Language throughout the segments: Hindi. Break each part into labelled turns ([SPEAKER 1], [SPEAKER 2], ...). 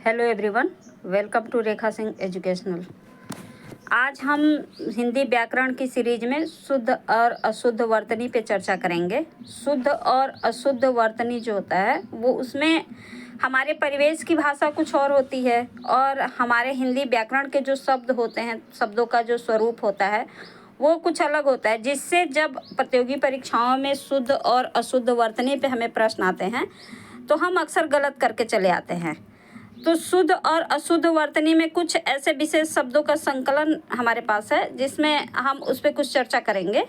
[SPEAKER 1] Hello everyone, welcome to Rekha Singh educational. आज हम हिंदी व्याकरण की सीरीज में शुद्ध और अशुद्ध वर्तनी पे चर्चा करेंगे। शुद्ध और अशुद्ध वर्तनी जो होता है वो उसमें हमारे परिवेश की भाषा कुछ और होती है और हमारे हिंदी व्याकरण के जो शब्द होते हैं, शब्दों का जो स्वरूप होता है वो कुछ अलग होता है, जिससे जब प्रतियोगी परीक्षाओं में शुद्ध और अशुद्ध वर्तनी पे हमें प्रश्न आते हैं तो हम अक्सर गलत करके चले आते हैं। तो शुद्ध और अशुद्ध वर्तनी में कुछ ऐसे विशेष शब्दों का संकलन हमारे पास है जिसमें हम उस पर कुछ चर्चा करेंगे।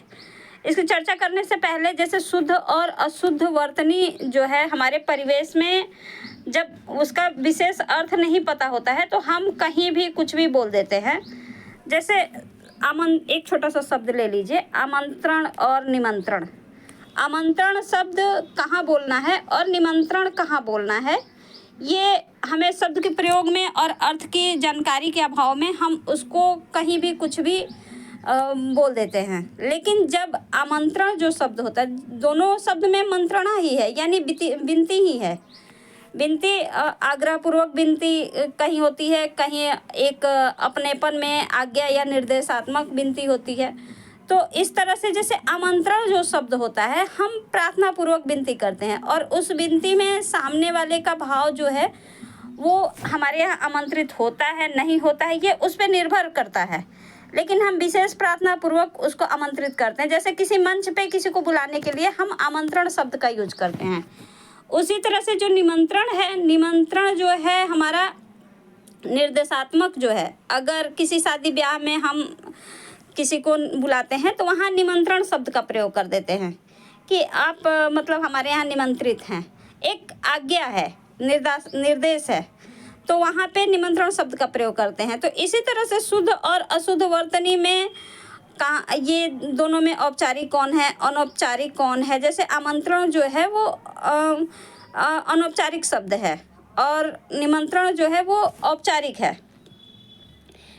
[SPEAKER 1] इसकी चर्चा करने से पहले, जैसे शुद्ध और अशुद्ध वर्तनी जो है हमारे परिवेश में जब उसका विशेष अर्थ नहीं पता होता है तो हम कहीं भी कुछ भी बोल देते हैं। जैसे एक छोटा सा शब्द ले लीजिए, आमंत्रण और निमंत्रण। आमंत्रण शब्द कहाँ बोलना है और निमंत्रण कहाँ बोलना है, ये हमें शब्द के प्रयोग में और अर्थ की जानकारी के अभाव में हम उसको कहीं भी कुछ भी बोल देते हैं। लेकिन जब आमंत्रण जो शब्द होता है, दोनों शब्द में मंत्रणा ही है, यानी विनती ही है। विनती आग्रहपूर्वक विनती कहीं होती है, कहीं एक अपनेपन में आज्ञा या निर्देशात्मक विनती होती है। तो इस तरह से जैसे आमंत्रण जो शब्द होता है, हम प्रार्थना पूर्वक विनती करते हैं और उस विनती में सामने वाले का भाव जो है वो हमारे यहाँ आमंत्रित होता है नहीं होता है, ये उस पर निर्भर करता है। लेकिन हम विशेष प्रार्थना पूर्वक उसको आमंत्रित करते हैं। जैसे किसी मंच पे किसी को बुलाने के लिए हम आमंत्रण शब्द का यूज करते हैं। उसी तरह से जो निमंत्रण है, निमंत्रण जो है हमारा निर्देशात्मक जो है। अगर किसी शादी ब्याह में हम किसी को बुलाते हैं तो वहाँ निमंत्रण शब्द का प्रयोग कर देते हैं कि आप मतलब हमारे यहाँ निमंत्रित हैं। एक आज्ञा है, निर्देश है, तो वहाँ पे निमंत्रण शब्द का प्रयोग करते हैं। तो इसी तरह से शुद्ध और अशुद्ध वर्तनी में ये दोनों में औपचारिक कौन है, अनौपचारिक कौन है। जैसे आमंत्रण जो है वो अनौपचारिक शब्द है और निमंत्रण जो है वो औपचारिक है।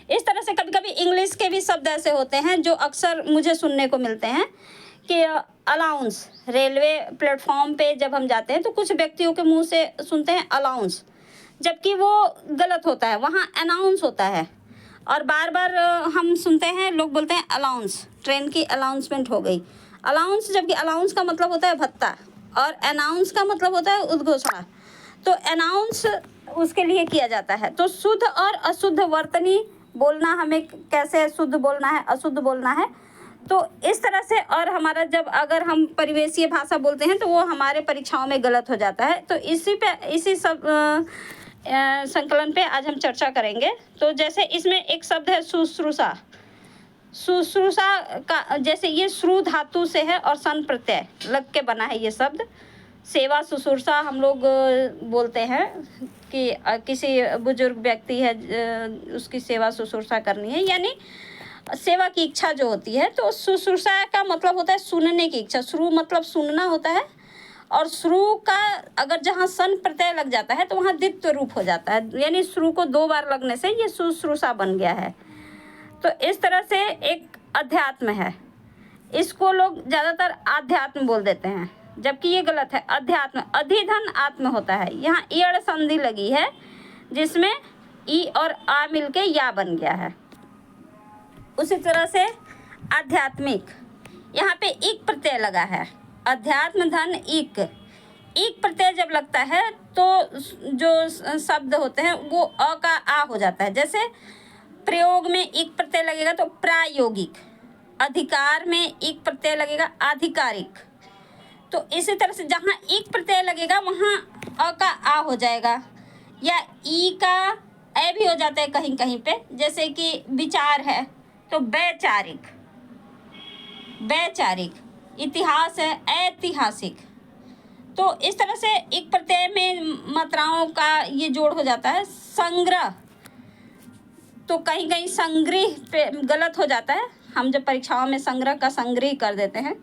[SPEAKER 1] इस तरह से कभी कभी इंग्लिश के भी शब्द ऐसे होते हैं जो अक्सर मुझे सुनने को मिलते हैं कि अलाउंस। रेलवे प्लेटफॉर्म पे जब हम जाते हैं तो कुछ व्यक्तियों के मुंह से सुनते हैं अलाउंस, जबकि वो गलत होता है, वहाँ अनाउंस होता है। और बार बार हम सुनते हैं लोग बोलते हैं अलाउंस, ट्रेन की अनाउंसमेंट हो गई। अलाउंस, जबकि अलाउंस का मतलब होता है भत्ता और अनाउंस का मतलब होता है उद्घोषणा। तो अनाउंस उसके लिए किया जाता है। तो शुद्ध और अशुद्ध वर्तनी बोलना, हमें कैसे शुद्ध बोलना है, अशुद्ध बोलना है, तो इस तरह से। और हमारा जब अगर हम परिवेशीय भाषा बोलते हैं तो वो हमारे परीक्षाओं में गलत हो जाता है। तो इसी सब संकलन पे आज हम चर्चा करेंगे। तो जैसे इसमें एक शब्द है शुश्रूषा। शुश्रूषा का जैसे ये श्रु धातु से है और सन प्रत्यय लग के बना है ये शब्द। सेवा शुश्रूषा हम लोग बोलते हैं कि किसी बुजुर्ग व्यक्ति है, उसकी सेवा शुश्रूषा करनी है, यानी सेवा की इच्छा जो होती है। तो शुश्रूषा का मतलब होता है सुनने की इच्छा। श्रु मतलब सुनना होता है और श्रु का अगर जहाँ सन प्रत्यय लग जाता है तो वहाँ द्वित्व रूप हो जाता है, यानी श्रु को 2 बार लगने से ये शुश्रूषा बन गया है। तो इस तरह से एक अध्यात्म है, इसको लोग ज़्यादातर आध्यात्म बोल देते हैं, जबकि ये गलत है। अध्यात्म, अधिधन आत्म होता है। यहाँ ईड़ संधि लगी है जिसमें ई और आ मिलके या बन गया है। उसी तरह से आध्यात्मिक, यहाँ पे इक प्रत्यय लगा है। अध्यात्म धन इक, इक प्रत्यय जब लगता है तो जो शब्द होते हैं वो अ का आ हो जाता है। जैसे प्रयोग में इक प्रत्यय लगेगा तो प्रायोगिक, अधिकार में इक प्रत्यय लगेगा आधिकारिक। तो इसी तरह से जहाँ एक प्रत्यय लगेगा वहाँ अ का आ हो जाएगा, या ई का ए भी हो जाता है कहीं कहीं पे। जैसे कि विचार है तो वैचारिक, वैचारिक। इतिहास है ऐतिहासिक। तो इस तरह से एक प्रत्यय में मात्राओं का ये जोड़ हो जाता है। संग्रह, तो कहीं कहीं संग्रह पे गलत हो जाता है। हम जब परीक्षाओं में संग्रह का संग्रह कर देते हैं,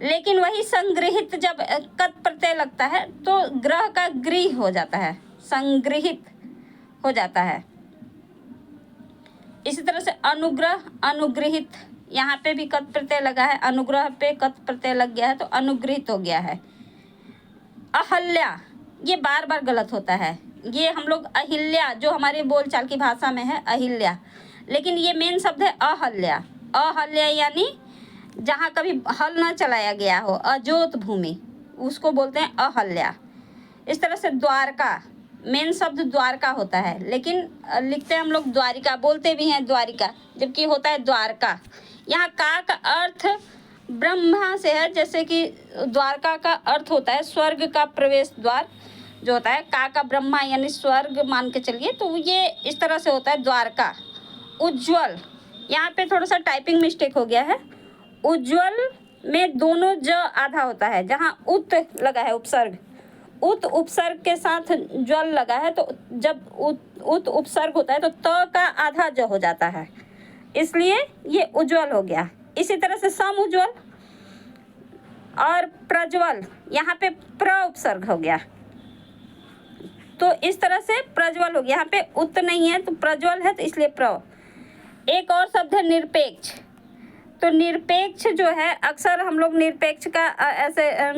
[SPEAKER 1] लेकिन वही संग्रहित जब कत प्रत्यय लगता है तो ग्रह का गृह हो जाता है, संग्रहित हो जाता है। इसी तरह से अनुग्रह, अनुग्रहित, यहाँ पे भी कत प्रत्यय लगा है, अनुग्रह पे कत प्रत्यय लग गया है तो अनुग्रहित हो गया है। अहल्या, ये बार बार गलत होता है। ये हम लोग अहिल्या, जो हमारे बोलचाल की भाषा में है अहिल्या, लेकिन ये मेन शब्द है अहल्या। अहल्या यानी जहाँ कभी हल ना चलाया गया हो, अजोत भूमि, उसको बोलते हैं अहल्या। इस तरह से द्वारका, मेन शब्द द्वारका होता है, लेकिन लिखते हैं हम लोग द्वारिका, बोलते भी हैं द्वारिका, जबकि होता है द्वारका। यहाँ का अर्थ ब्रह्मा से है, जैसे कि द्वारका का अर्थ होता है स्वर्ग का प्रवेश द्वार जो होता है। का ब्रह्मा यानी स्वर्ग मान के चलिए, तो ये इस तरह से होता है द्वारका। उज्ज्वल, यहाँ पे थोड़ा सा टाइपिंग मिस्टेक हो गया है। उज्ज्वल में दोनों ज आधा होता है, जहाँ उत लगा है उपसर्ग, उत उपसर्ग के साथ ज्वल लगा है, तो जब उत उपसर्ग होता है तो त का आधा ज हो जाता है, इसलिए ये उज्ज्वल हो गया। इसी तरह से सम उज्ज्वल और प्रज्वल, यहाँ पे प्र उपसर्ग हो गया, तो इस तरह से प्रज्वल हो गया। यहाँ पे उत नहीं है तो प्रज्वल है, तो इसलिए प्र। एक और शब्द है निरपेक्ष। तो निरपेक्ष जो है, अक्सर हम लोग निरपेक्ष का ऐसे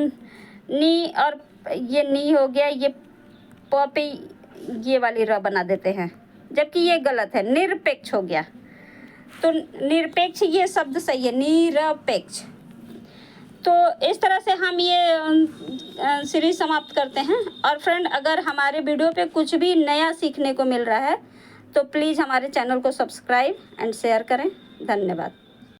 [SPEAKER 1] नी, और ये नी हो गया, ये प पे ये वाली र बना देते हैं, जबकि ये गलत है, निरपेक्ष हो गया। तो निरपेक्ष ये शब्द सही है, निरपेक्ष। तो इस तरह से हम ये सीरीज समाप्त करते हैं। और फ्रेंड, अगर हमारे वीडियो पे कुछ भी नया सीखने को मिल रहा है तो प्लीज़ हमारे चैनल को सब्सक्राइब एंड शेयर करें। धन्यवाद।